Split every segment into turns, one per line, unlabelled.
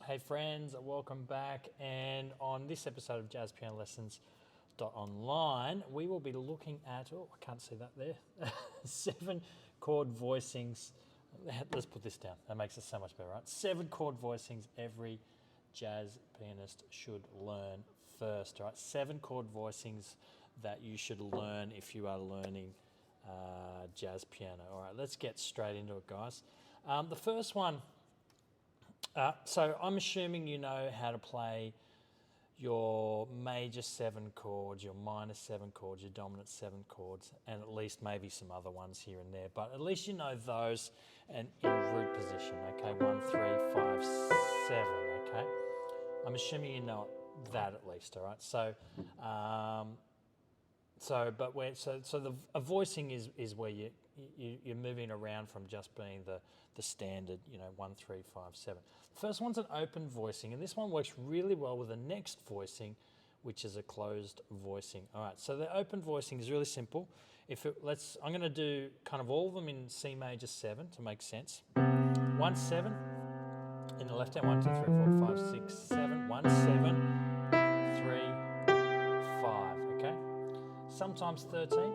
Hey friends, welcome back, and on this episode of Jazz Piano Lessons Online, we will be looking at, oh, I can't see that there, 7 chord voicings. Let's put this down, that makes it so much better, right? 7 chord voicings every jazz pianist should learn first, right? 7 chord voicings that you should learn if you are learning jazz piano. All right, let's get straight into it, guys. The first one, so I'm assuming you know how to play your major 7 chords, your minor 7 chords, your dominant 7 chords, and at least maybe some other ones here and there. But at least you know those and in root position, okay? 1, 3, 5, 7, okay? I'm assuming you know that at least, all right? So, a voicing is where you're moving around from just being the standard, 1, 3, 5, 7. The first one's an open voicing, and this one works really well with the next voicing, which is a closed voicing. All right, so the open voicing is really simple. I'm going to do kind of all of them in C major 7 to make sense. 1, 7 in the left hand. 1, 2, 3, 4, 5, 6, 7. 1, 7, 3, 5. Okay. Sometimes 13.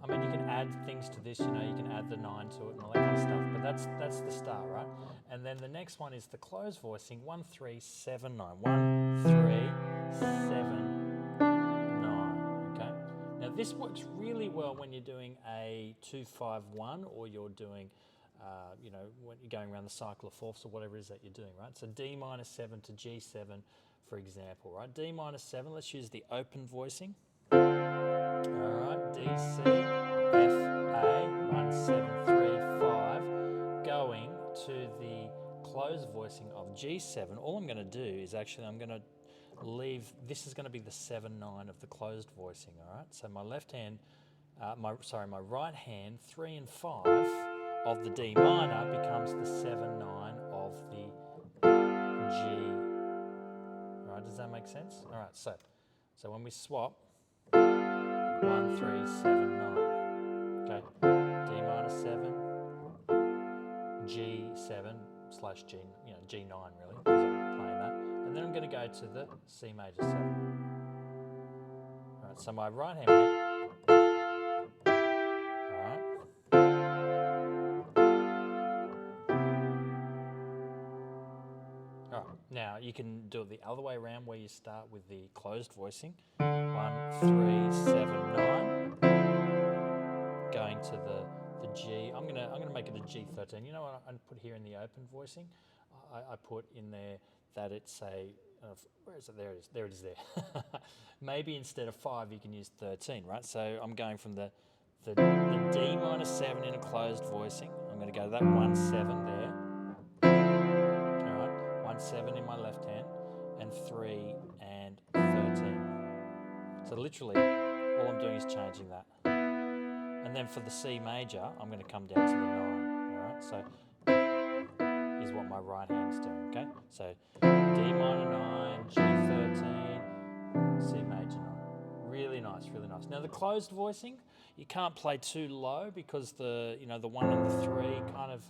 I mean, you can add things to this, you can add the 9 to it and all that kind of stuff, but that's the start, right? And then the next one is the closed voicing, 1, 3, 7, 9. 1, 3, 7, 9, okay? Now this works really well when you're doing a 2, 5, 1, or you're doing, when you're going around the cycle of fourths or whatever it is that you're doing, right? So D minor 7 to G7, for example, right? D minor 7, let's use the open voicing. All right, D, C, F, A, 1, 7, 3, 5, going to the closed voicing of G7. All I'm going to do is actually I'm going to leave, this is going to be the 7, 9 of the closed voicing, all right? So my left hand, my right hand, 3 and 5 of the D minor becomes the 7, 9 of the G. All right, does that make sense? All right, so when we swap, 1, 3, 7, 9. Okay, D minor 7, G7 slash G, G9 really, because I'm playing that. And then I'm going to go to the C major 7. All right, so my right hand went, all right. All right, now you can do it the other way around where you start with the closed voicing. 1, 3, 7, 9. Going to the G. I'm gonna make it a G13. You know what I put here in the open voicing? I put in there that it's a where is it? There it is. There it is. There. Maybe instead of 5, you can use 13, right? So I'm going from the D minor 7 in a closed voicing. I'm going to go to that 1, 7 there. All right, 1, 7 in my left hand, and 3 and 13. So literally, all I'm doing is changing that. And then for the C major, I'm going to come down to the 9, all right? So is what my right hand's doing, okay? So D minor 9, G13, C major 9. Really nice, really nice. Now the closed voicing, you can't play too low because the 1 and the 3 kind of,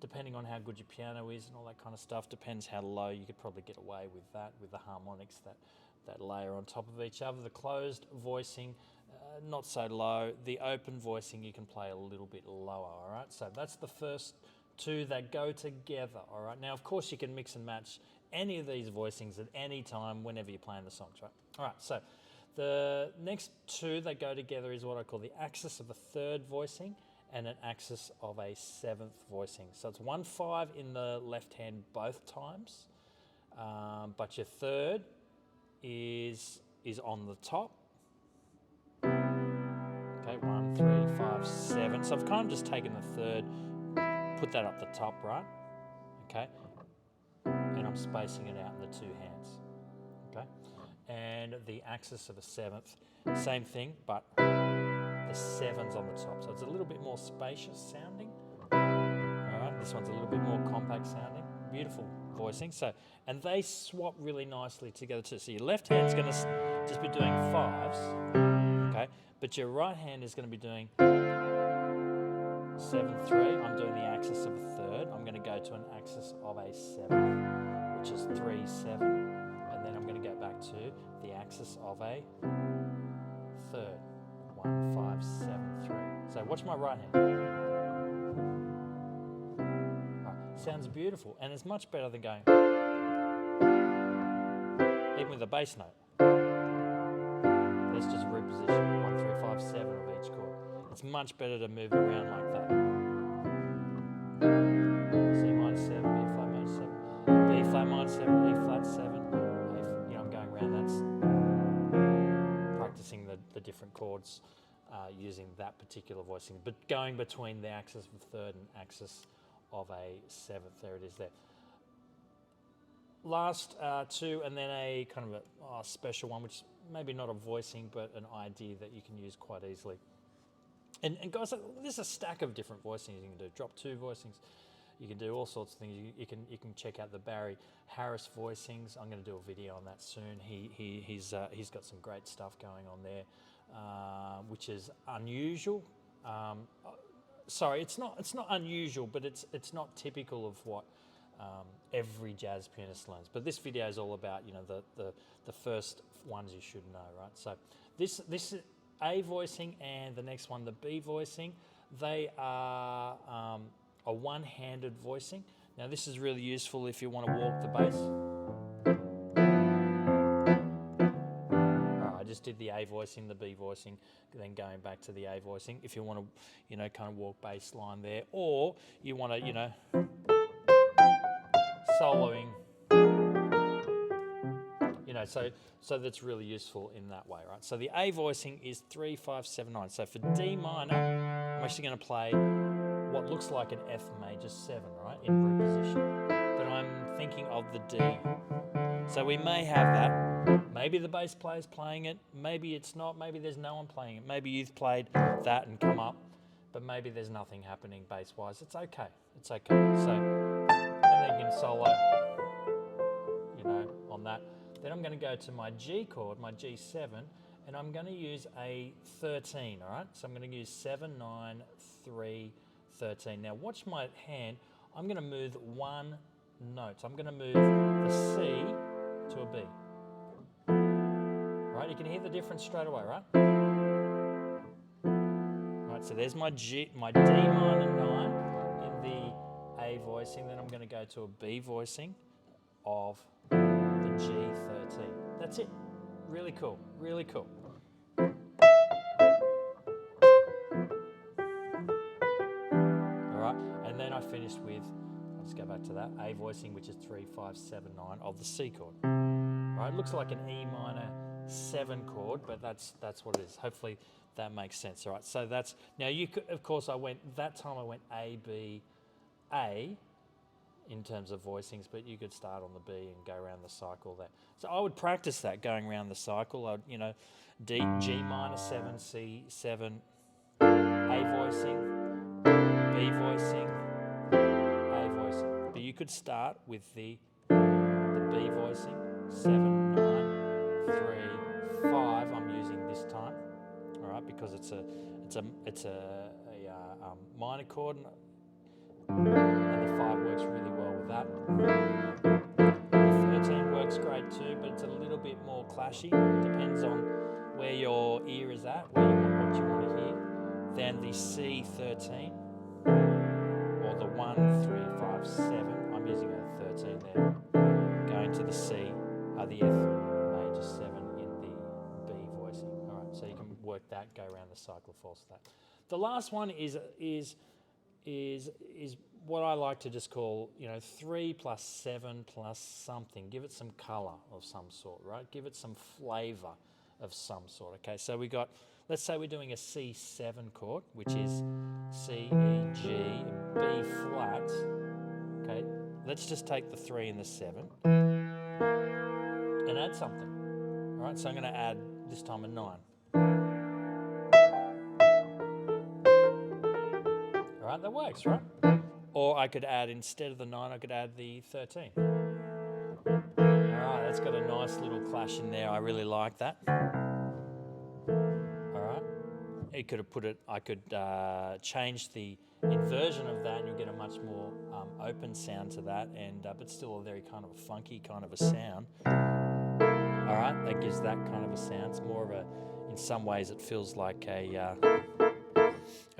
depending on how good your piano is and all that kind of stuff, depends how low. You could probably get away with that, with the harmonics that layer on top of each other. The closed voicing, not so low. The open voicing, you can play a little bit lower, all right? So that's the first 2 that go together, all right? Now, of course, you can mix and match any of these voicings at any time whenever you're playing the songs, right? All right, so the next 2 that go together is what I call the axis of a 3rd voicing and an axis of a 7th voicing. So it's 1, 5 in the left hand both times, but your 3rd is on the top. Okay, 1, 3, 5, 7. So I've kind of just taken the 3rd, put that up the top, right? Okay, and I'm spacing it out in the 2 hands. Okay, and the axis of a 7th, same thing, but the 7's on the top, so it's a little bit more spacious sounding. All right, this one's a little bit more compact sounding. Beautiful voicing. So, and they swap really nicely together too. So your left hand's going to just be doing 5s, okay, but your right hand is going to be doing 7, 3. I'm doing the axis of a 3rd. I'm going to go to an axis of a 7th. which is 3, 7, and then I'm going to go back to the axis of a third. 1, 5, 7, 3. So watch my right hand. Right. Sounds beautiful, and it's much better than going, even with a bass note. Let's just reposition 1, 3, 5, 7 of each chord. It's much better to move it around like that. C minor 7, B flat minor 7, B flat minor 7, E flat 7. I'm going around. That's practicing the different chords using that particular voicing, but going between the axis of third and axis of a seventh. There it is there. Last two, and then a kind of a special one, which is maybe not a voicing, but an idea that you can use quite easily. And guys, there's a stack of different voicings you can do. Drop two voicings. You can do all sorts of things. You can check out the Barry Harris voicings. I'm going to do a video on that soon. He's got some great stuff going on there, which is unusual. Sorry, it's not unusual, but it's not typical of what every jazz pianist learns. But this video is all about the first ones you should know, right? So this is A voicing, and the next one, the B voicing. They are a one-handed voicing. Now this is really useful if you want to walk the bass. All right, I just did the A voicing, the B voicing, then going back to the A voicing. If you want to, kind of walk bass line there, or you want to, soloing. So that's really useful in that way, right? So the A voicing is 3, 5, 7, 9. So for D minor, I'm actually going to play what looks like an F major 7, right, in root position. But I'm thinking of the D. So we may have that. Maybe the bass player's playing it. Maybe it's not. Maybe there's no one playing it. Maybe you've played that and come up, but maybe there's nothing happening bass-wise. It's okay. It's okay. So, and then you can solo, on that. Then I'm going to go to my G chord, my G7, and I'm going to use a 13, all right? So I'm going to use 7, 9, 3, 13. Now watch my hand. I'm going to move one note. I'm going to move the C to a B. All right, you can hear the difference straight away, right? All right, so there's my D minor 9 in the A voicing. Then I'm going to go to a B voicing of the G13. That's it. Really cool. Really cool. All right, and then I finished with, let's go back to that, A voicing, which is 3, 5, 7, 9 of the C chord. All right, it looks like an E minor 7 chord, but that's what it is. Hopefully that makes sense. All right, so that's, now you could, of course, I went A, B, A, in terms of voicings, but you could start on the B and go around the cycle there. So I would practice that, going around the cycle. I'd, D, G minor 7, C 7, A voicing, B voicing, A voicing. But you could start with the B voicing, 7, 9, 3, 5. I'm using this time, all right, because it's a minor chord. And the 5 works really well with that. The 13 works great too, but it's a little bit more clashy. Depends on where your ear is at, what you want to hear. Then the C13, or the 1, 3, 5, 7. I'm using a 13 there. Going to the C, the F major 7 in the B voicing. All right, so you can work that, go around the cycle, force that. The last one is what I like to just call, 3 plus 7 plus something. Give it some colour of some sort, right? Give it some flavour of some sort. Okay, so we got, let's say we're doing a C7 chord, which is C, E, G, B flat. Okay, let's just take the 3 and the 7 and add something. All right, so I'm going to add this time a 9. All right, that works, right? Or I could add, instead of the 9, I could add the 13. All right, that's got a nice little clash in there. I really like that. All right. I could change the inversion of that, and you'll get a much more open sound to that, and but still a very kind of a funky kind of a sound. All right, that gives that kind of a sound. It's more of a, in some ways, it feels like a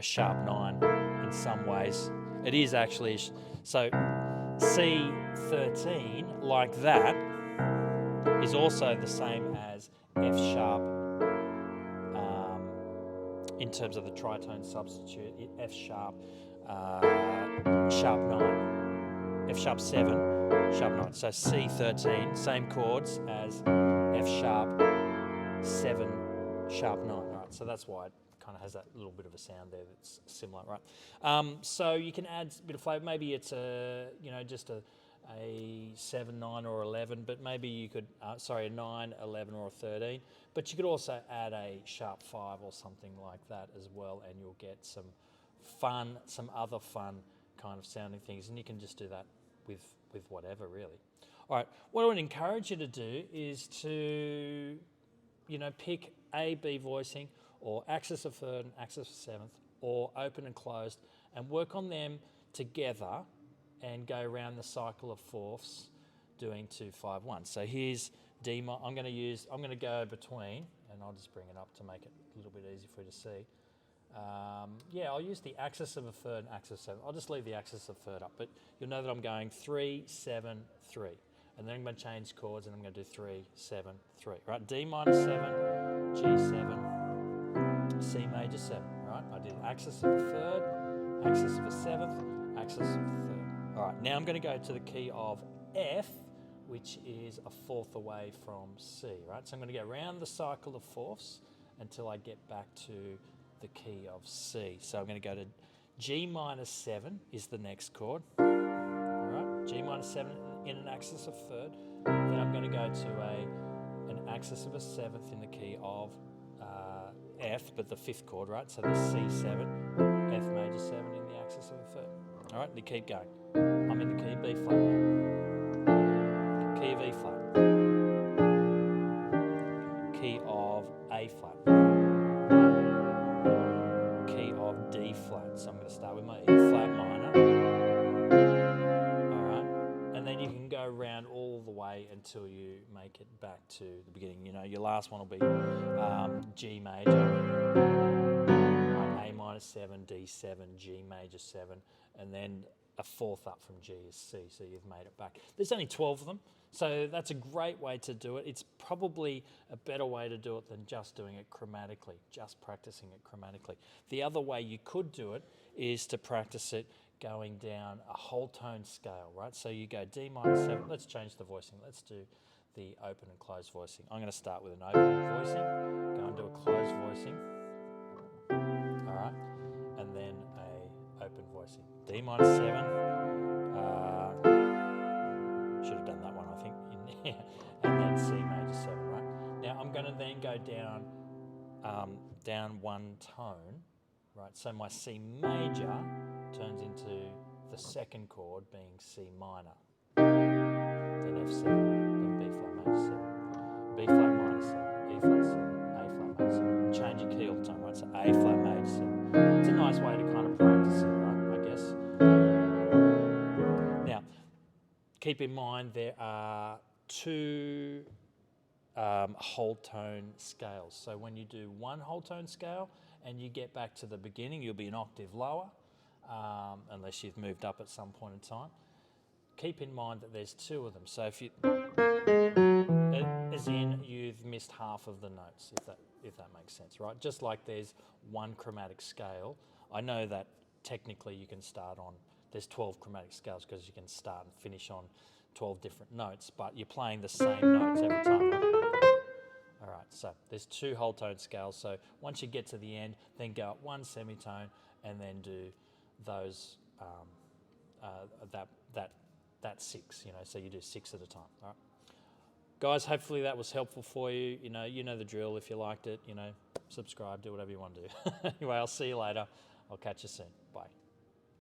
sharp 9. In some ways, it is actually. So C13, like that, is also the same as F sharp in terms of the tritone substitute. F sharp, sharp 9, F sharp 7, sharp 9. So C13, same chords as F sharp 7, sharp 9. All right, so that's why it kind of has that little bit of a sound there that's similar, right? So you can add a bit of flavour. Maybe it's just a 7, 9 or 11, but maybe you could, a 9, 11 or a 13. But you could also add a sharp 5 or something like that as well, and you'll get some other fun kind of sounding things, and you can just do that with whatever, really. All right, what I would encourage you to do is to, pick A, B voicing, or axis of third and axis of seventh, or open and closed, and work on them together and go around the cycle of fourths doing 2, 5, 1. So here's D minor. I'm going to go between, and I'll just bring it up to make it a little bit easier for you to see. I'll use the axis of a third and axis of seventh. I'll just leave the axis of third up, but you'll know that I'm going 3, 7, 3. And then I'm going to change chords, and I'm going to do 3, 7, 3. Right, D minor 7, G7, C major 7. Right, I did axis of a third, axis of a seventh, axis of a third. All right, now I'm going to go to the key of F, which is a fourth away from C. Right, so I'm going to go around the cycle of fourths until I get back to the key of C. So I'm going to go to G minor 7 is the next chord. All right, G minor 7 in an axis of third. Then I'm going to go to an axis of a seventh in the key of F, but the fifth chord, right? So the C7, F major 7 in the axis of a third. All right, you keep going. I'm in the key B flat now. Key of E flat. Key of A flat. Key of D flat. So I'm going to start with my E flat minor. All right, and then you can go around all the way until you make it back to the beginning. Your last one will be G major. Right, A minor 7, D7, G major 7, and then a fourth up from G is C, so you've made it back. There's only 12 of them, so that's a great way to do it. It's probably a better way to do it than just doing it chromatically, just practicing it chromatically. The other way you could do it is to practice it going down a whole tone scale, right? So you go D minor 7, let's change the voicing, let's do the open and closed voicing. I'm going to start with an open voicing, go and do a closed voicing, all right, and then a open voicing. D minor 7, should have done that one, I think, and then C major 7, right? Now I'm going to then go down one tone, right? So my C major turns into the second chord being C minor, then F7, then B flat major 7, B flat minor 7, E flat 7, A flat major 7. I'm changing key all the time, right? So A flat major 7. It's a nice way to kind of practice it, right? I guess. Now, keep in mind there are 2 whole tone scales. So when you do one whole tone scale and you get back to the beginning, you'll be an octave lower, unless you've moved up at some point in time. Keep in mind that there's 2 of them. So if you, as in you've missed half of the notes, if that makes sense, right? Just like there's one chromatic scale. I know that technically you can start on, there's 12 chromatic scales because you can start and finish on 12 different notes, but you're playing the same notes every time, right? All right, so there's 2 whole tone scales. So once you get to the end, then go up 1 semitone and then do those, that 6, so you do 6 at a time, all right? Guys, hopefully that was helpful for you. You know the drill. If you liked it, subscribe, do whatever you want to do. Anyway, I'll see you later. I'll catch you soon. Bye.